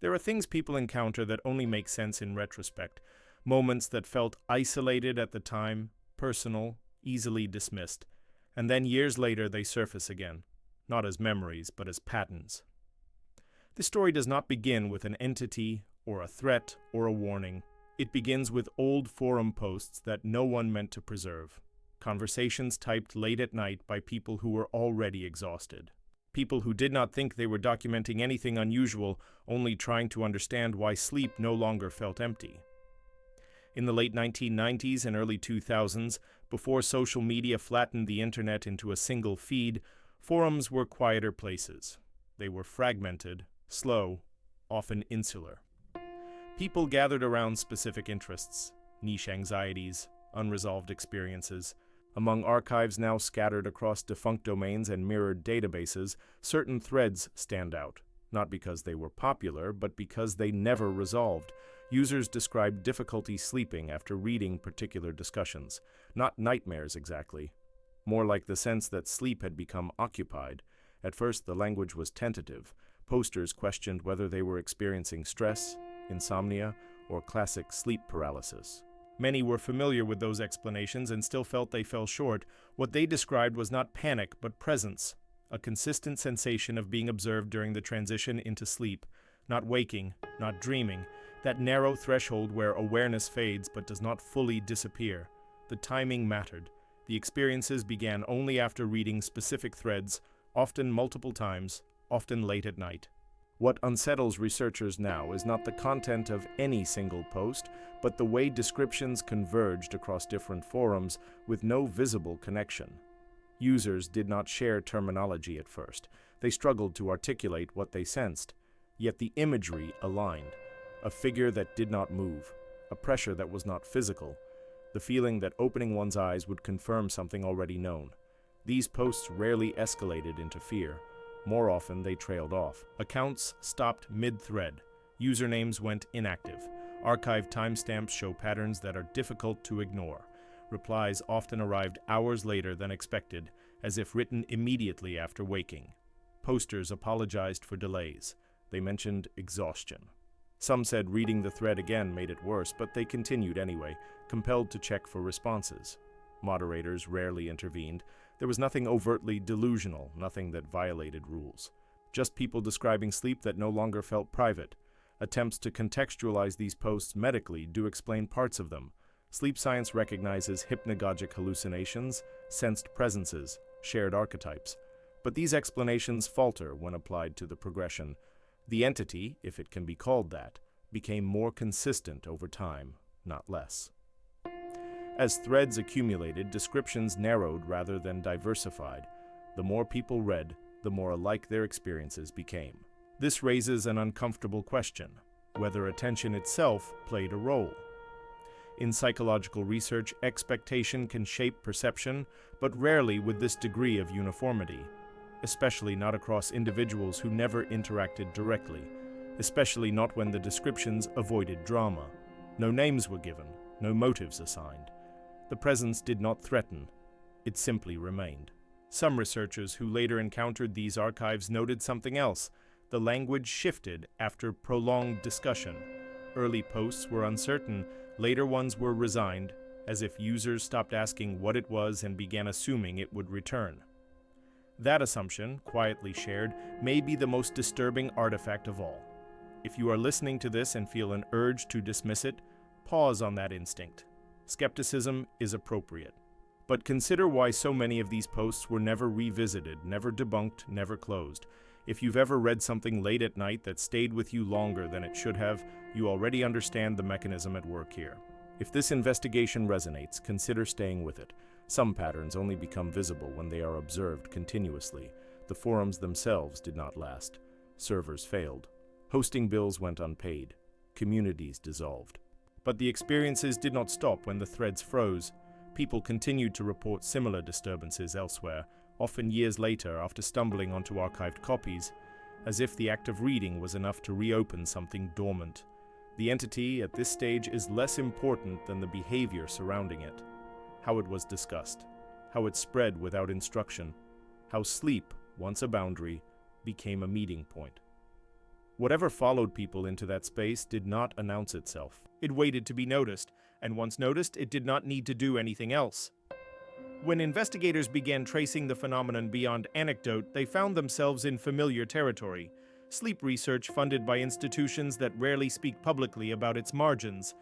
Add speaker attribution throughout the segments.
Speaker 1: There are things people encounter that only make sense in retrospect, moments that felt isolated at the time, personal, easily dismissed, and then years later they surface again, not as memories, but as patterns. This story does not begin with an entity, or a threat, or a warning. It begins with old forum posts that no one meant to preserve. Conversations typed late at night by people who were already exhausted. People who did not think they were documenting anything unusual, only trying to understand why sleep no longer felt empty. In the late 1990s and early 2000s, before social media flattened the internet into a single feed, forums were quieter places. They were fragmented, slow, often insular. People gathered around specific interests, niche anxieties, unresolved experiences. Among archives now scattered across defunct domains and mirrored databases, certain threads stand out, not because they were popular, but because they never resolved. Users described difficulty sleeping after reading particular discussions, not nightmares exactly. More like the sense that sleep had become occupied. At first, the language was tentative. Posters questioned whether they were experiencing stress, insomnia, or classic sleep paralysis. Many were familiar with those explanations and still felt they fell short. What they described was not panic, but presence, a consistent sensation of being observed during the transition into sleep, not waking, not dreaming, that narrow threshold where awareness fades but does not fully disappear. The timing mattered. The experiences began only after reading specific threads, often multiple times, often late at night. What unsettles researchers now is not the content of any single post, but the way descriptions converged across different forums with no visible connection. Users did not share terminology at first. They struggled to articulate what they sensed. Yet the imagery aligned. A figure that did not move. A pressure that was not physical. The feeling that opening one's eyes would confirm something already known. These posts rarely escalated into fear. More often, they trailed off. Accounts stopped mid-thread. Usernames went inactive. Archive timestamps show patterns that are difficult to ignore. Replies often arrived hours later than expected, as if written immediately after waking. Posters apologized for delays. They mentioned exhaustion. Some said reading the thread again made it worse, but they continued anyway, compelled to check for responses. Moderators rarely intervened. There was nothing overtly delusional, nothing that violated rules. Just people describing sleep that no longer felt private. Attempts to contextualize these posts medically do explain parts of them. Sleep science recognizes hypnagogic hallucinations, sensed presences, shared archetypes. But these explanations falter when applied to the progression. The entity, if it can be called that, became more consistent over time, not less. As threads accumulated, descriptions narrowed rather than diversified. The more people read, the more alike their experiences became. This raises an uncomfortable question, whether attention itself played a role. In psychological research, expectation can shape perception, but rarely with this degree of uniformity, especially not across individuals who never interacted directly, especially not when the descriptions avoided drama. No names were given, no motives assigned. The presence did not threaten, it simply remained. Some researchers who later encountered these archives noted something else. The language shifted after prolonged discussion. Early posts were uncertain, later ones were resigned, as if users stopped asking what it was and began assuming it would return. That assumption, quietly shared, may be the most disturbing artifact of all. If you are listening to this and feel an urge to dismiss it, pause on that instinct. Skepticism is appropriate. But consider why so many of these posts were never revisited, never debunked, never closed. If you've ever read something late at night that stayed with you longer than it should have, you already understand the mechanism at work here. If this investigation resonates, consider staying with it. Some patterns only become visible when they are observed continuously. The forums themselves did not last. Servers failed. Hosting bills went unpaid. Communities dissolved. But the experiences did not stop when the threads froze. People continued to report similar disturbances elsewhere, often years later after stumbling onto archived copies, as if the act of reading was enough to reopen something dormant. The entity at this stage is less important than the behavior surrounding it. How it was discussed, how it spread without instruction, how sleep, once a boundary, became a meeting point. Whatever followed people into that space did not announce itself. It waited to be noticed, and once noticed, it did not need to do anything else. When investigators began tracing the phenomenon beyond anecdote, they found themselves in familiar territory. Sleep research funded by institutions that rarely speak publicly about its margins.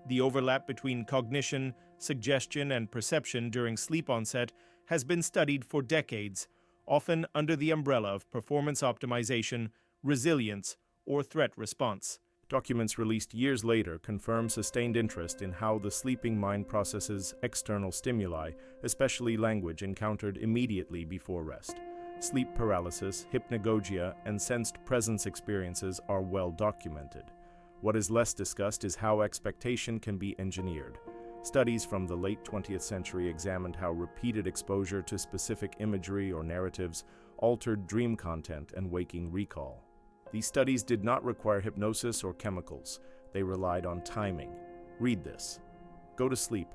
Speaker 1: The overlap between cognition, suggestion, and perception during sleep onset has been studied for decades, often under the umbrella of performance optimization, resilience, or threat response. Documents released years later confirm sustained interest in how the sleeping mind processes external stimuli, especially language encountered immediately before rest. Sleep paralysis, hypnagogia, and sensed presence experiences are well documented. What is less discussed is how expectation can be engineered. Studies from the late 20th century examined how repeated exposure to specific imagery or narratives altered dream content and waking recall. These studies did not require hypnosis or chemicals. They relied on timing. Read this. Go to sleep.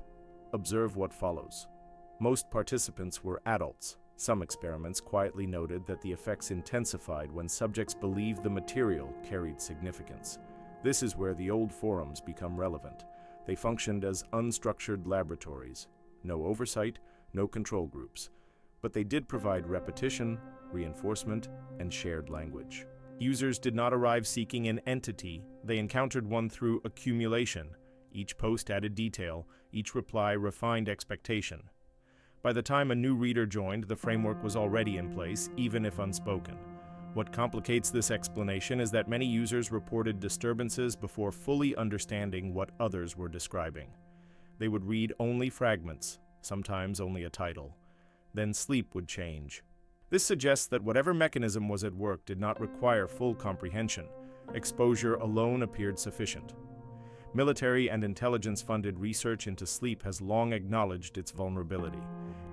Speaker 1: Observe what follows. Most participants were adults. Some experiments quietly noted that the effects intensified when subjects believed the material carried significance. This is where the old forums become relevant. They functioned as unstructured laboratories. No oversight, no control groups. But they did provide repetition, reinforcement, and shared language. Users did not arrive seeking an entity, they encountered one through accumulation. Each post added detail, each reply refined expectation. By the time a new reader joined, the framework was already in place, even if unspoken. What complicates this explanation is that many users reported disturbances before fully understanding what others were describing. They would read only fragments, sometimes only a title. Then sleep would change. This suggests that whatever mechanism was at work did not require full comprehension. Exposure alone appeared sufficient. Military and intelligence-funded research into sleep has long acknowledged its vulnerability.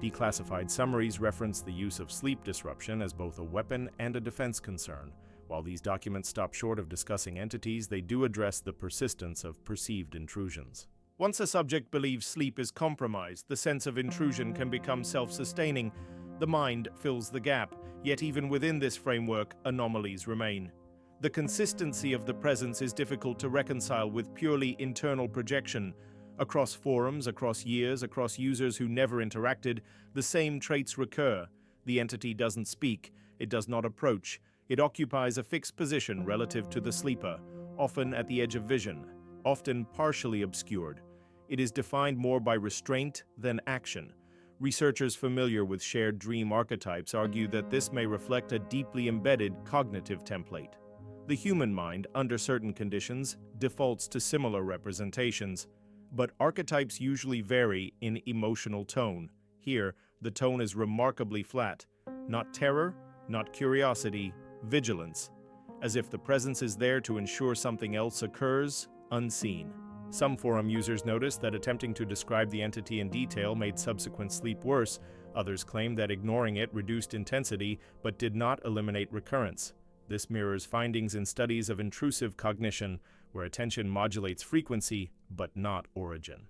Speaker 1: Declassified summaries reference the use of sleep disruption as both a weapon and a defense concern. While these documents stop short of discussing entities, they do address the persistence of perceived intrusions. Once a subject believes sleep is compromised, the sense of intrusion can become self-sustaining. The mind fills the gap, yet even within this framework, anomalies remain. The consistency of the presence is difficult to reconcile with purely internal projection. Across forums, across years, across users who never interacted, the same traits recur. The entity doesn't speak, it does not approach. It occupies a fixed position relative to the sleeper, often at the edge of vision, often partially obscured. It is defined more by restraint than action. Researchers familiar with shared dream archetypes argue that this may reflect a deeply embedded cognitive template. The human mind, under certain conditions, defaults to similar representations, but archetypes usually vary in emotional tone. Here, the tone is remarkably flat. Not terror, not curiosity, vigilance, as if the presence is there to ensure something else occurs, unseen. Some forum users noticed that attempting to describe the entity in detail made subsequent sleep worse. Others claimed that ignoring it reduced intensity but did not eliminate recurrence. This mirrors findings in studies of intrusive cognition, where attention modulates frequency but not origin.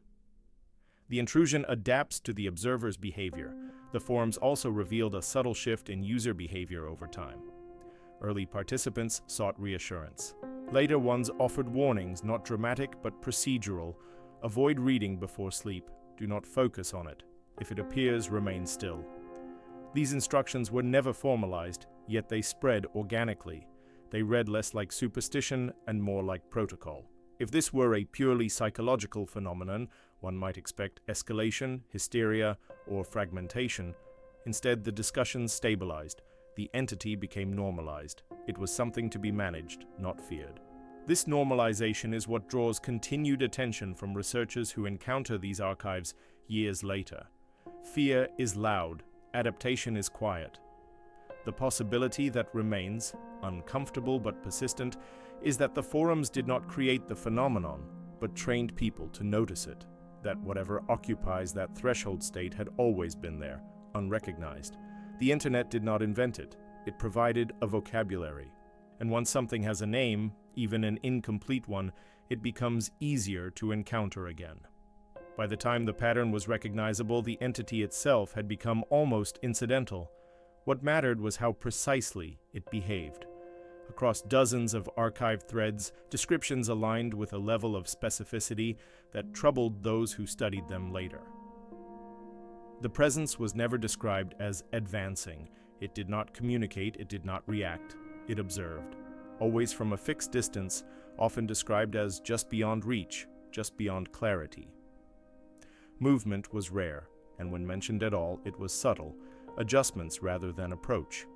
Speaker 1: The intrusion adapts to the observer's behavior. The forums also revealed a subtle shift in user behavior over time. Early participants sought reassurance. Later ones offered warnings, not dramatic but procedural. Avoid reading before sleep. Do not focus on it. If it appears, remain still. These instructions were never formalized, yet they spread organically. They read less like superstition and more like protocol. If this were a purely psychological phenomenon, one might expect escalation, hysteria, or fragmentation. Instead, the discussion stabilized. The entity became normalized. It was something to be managed, not feared. This normalization is what draws continued attention from researchers who encounter these archives years later. Fear is loud, adaptation is quiet. The possibility that remains, uncomfortable but persistent, is that the forums did not create the phenomenon, but trained people to notice it, that whatever occupies that threshold state had always been there, unrecognized. The internet did not invent it. It provided a vocabulary. And once something has a name, even an incomplete one, it becomes easier to encounter again. By the time the pattern was recognizable, the entity itself had become almost incidental. What mattered was how precisely it behaved. Across dozens of archived threads, descriptions aligned with a level of specificity that troubled those who studied them later. The presence was never described as advancing. It did not communicate, it did not react, it observed. Always from a fixed distance, often described as just beyond reach, just beyond clarity. Movement was rare, and when mentioned at all, it was subtle, adjustments rather than approach.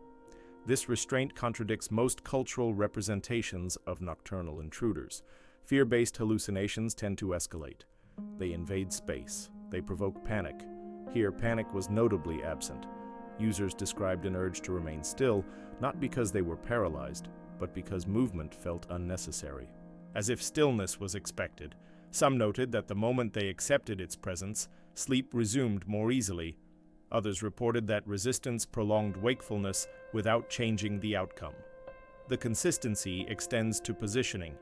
Speaker 1: This restraint contradicts most cultural representations of nocturnal intruders. Fear-based hallucinations tend to escalate. They invade space. They provoke panic. Here, panic was notably absent. Users described an urge to remain still, not because they were paralyzed, but because movement felt unnecessary. As if stillness was expected. Some noted that the moment they accepted its presence, sleep resumed more easily. Others reported that resistance prolonged wakefulness without changing the outcome. The consistency extends to positioning.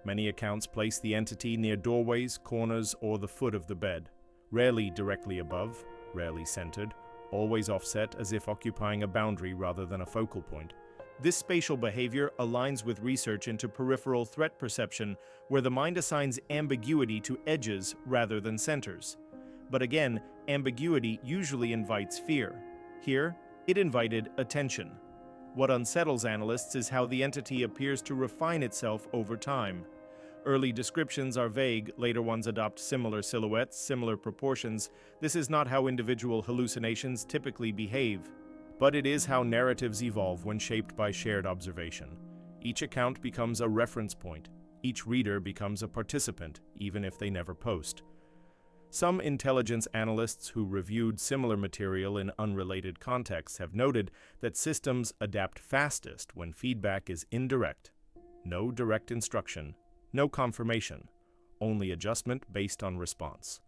Speaker 1: Many accounts place the entity near doorways, corners, or the foot of the bed, rarely directly above, rarely centered, always offset as if occupying a boundary rather than a focal point. This spatial behavior aligns with research into peripheral threat perception, where the mind assigns ambiguity to edges rather than centers. But again, ambiguity usually invites fear. Here, it invited attention. What unsettles analysts is how the entity appears to refine itself over time. Early descriptions are vague, later ones adopt similar silhouettes, similar proportions. This is not how individual hallucinations typically behave. But it is how narratives evolve when shaped by shared observation. Each account becomes a reference point. Each reader becomes a participant, even if they never post. Some intelligence analysts who reviewed similar material in unrelated contexts have noted that systems adapt fastest when feedback is indirect. No direct instruction, no confirmation, only adjustment based on response.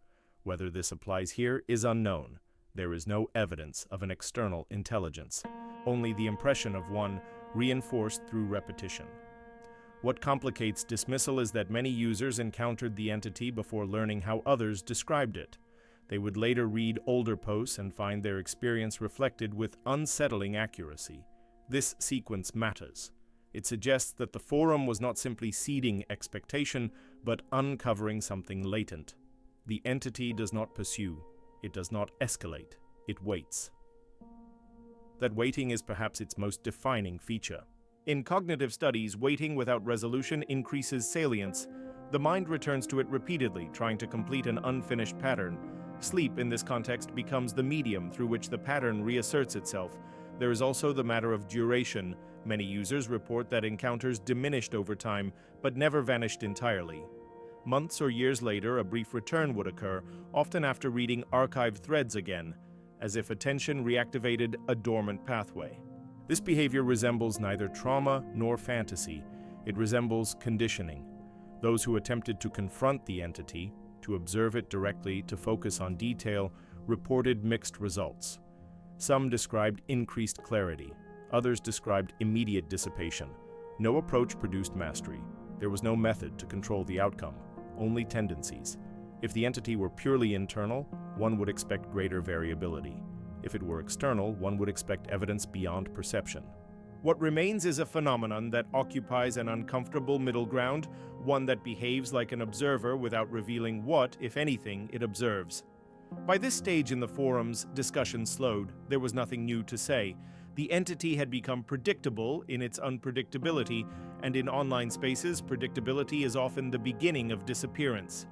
Speaker 1: Whether this applies here is unknown. There is no evidence of an external intelligence, only the impression of one reinforced through repetition. What complicates dismissal is that many users encountered the entity before learning how others described it. They would later read older posts and find their experience reflected with unsettling accuracy. This sequence matters. It suggests that the forum was not simply seeding expectation, but uncovering something latent. The entity does not pursue. It does not escalate. It waits. That waiting is perhaps its most defining feature. In cognitive studies, waiting without resolution increases salience. The mind returns to it repeatedly, trying to complete an unfinished pattern. Sleep, in this context, becomes the medium through which the pattern reasserts itself. There is also the matter of duration. Many users report that encounters diminished over time, but never vanished entirely. Months or years later, a brief return would occur, often after reading archived threads again, as if attention reactivated a dormant pathway. This behavior resembles neither trauma nor fantasy. It resembles conditioning. Those who attempted to confront the entity, to observe it directly, to focus on detail, reported mixed results. Some described increased clarity. Others described immediate dissipation. No approach produced mastery. There was no method to control the outcome, only tendencies. If the entity were purely internal, one would expect greater variability. If it were external, one would expect evidence beyond perception. What remains is a phenomenon that occupies an uncomfortable middle ground, one that behaves like an observer without revealing what, if anything, it observes. By this stage in the forum's discussion slowed. There was nothing new to say. The entity had become predictable in its unpredictability, and in online spaces, predictability is often the beginning of disappearance.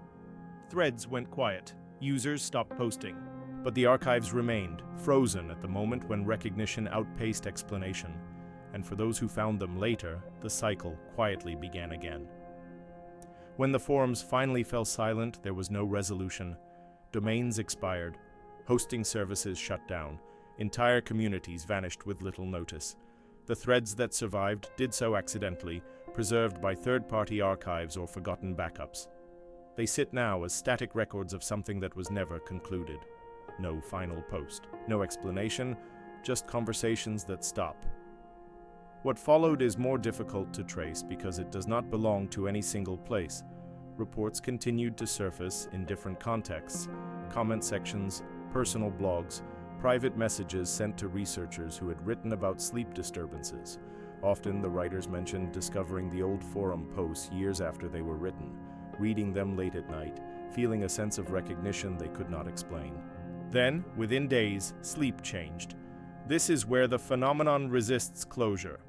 Speaker 1: Threads went quiet. Users stopped posting. But the archives remained, frozen at the moment when recognition outpaced explanation. And for those who found them later, the cycle quietly began again. When the forums finally fell silent, there was no resolution. Domains expired. Hosting services shut down. Entire communities vanished with little notice. The threads that survived did so accidentally, preserved by third-party archives or forgotten backups. They sit now as static records of something that was never concluded. No final post, no explanation, just conversations that stop. What followed is more difficult to trace because it does not belong to any single place. Reports continued to surface in different contexts, comment sections, personal blogs, private messages sent to researchers who had written about sleep disturbances, Often, the writers mentioned discovering the old forum posts years after they were written, reading them late at night, feeling a sense of recognition they could not explain. Then, within days, sleep changed. This is where the phenomenon resists closure.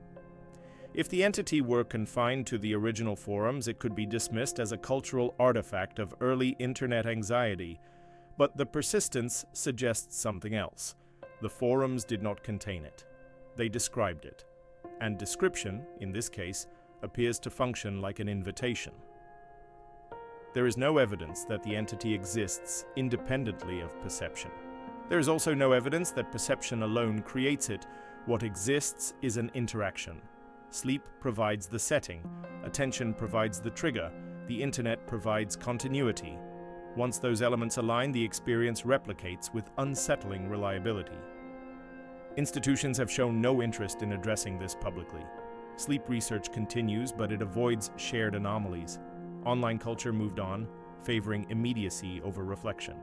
Speaker 1: If the entity were confined to the original forums, it could be dismissed as a cultural artifact of early internet anxiety. But the persistence suggests something else. The forums did not contain it. They described it. And description, in this case, appears to function like an invitation. There is no evidence that the entity exists independently of perception. There is also no evidence that perception alone creates it. What exists is an interaction. Sleep provides the setting, attention provides the trigger, the internet provides continuity. Once those elements align, the experience replicates with unsettling reliability. Institutions have shown no interest in addressing this publicly. Sleep research continues, but it avoids shared anomalies. Online culture moved on, favoring immediacy over reflection.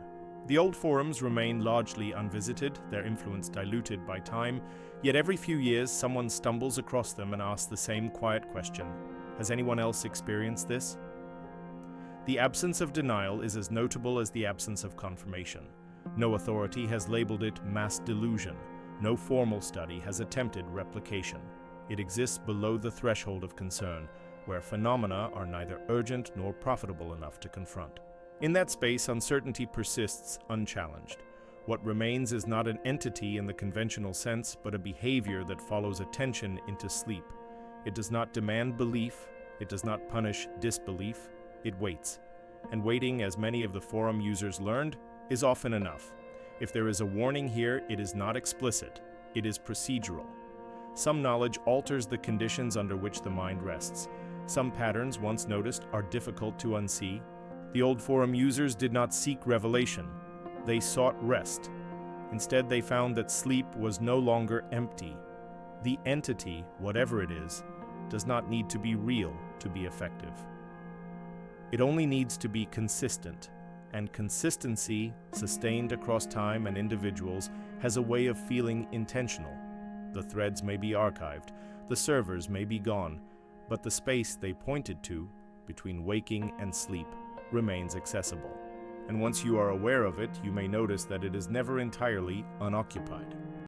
Speaker 1: The old forums remain largely unvisited, their influence diluted by time, yet every few years someone stumbles across them and asks the same quiet question: has anyone else experienced this? The absence of denial is as notable as the absence of confirmation. No authority has labeled it mass delusion. No formal study has attempted replication. It exists below the threshold of concern, where phenomena are neither urgent nor profitable enough to confront. In that space, uncertainty persists unchallenged. What remains is not an entity in the conventional sense, but a behavior that follows attention into sleep. It does not demand belief, it does not punish disbelief, it waits. And waiting, as many of the forum users learned, is often enough. If there is a warning here, it is not explicit, it is procedural. Some knowledge alters the conditions under which the mind rests. Some patterns once noticed are difficult to unsee. The old forum users did not seek revelation. They sought rest. Instead, they found that sleep was no longer empty. The entity, whatever it is, does not need to be real to be effective. It only needs to be consistent, and consistency, sustained across time and individuals, has a way of feeling intentional. The threads may be archived, the servers may be gone, but the space they pointed to, between waking and sleep, remains accessible. And once you are aware of it, you may notice that it is never entirely unoccupied.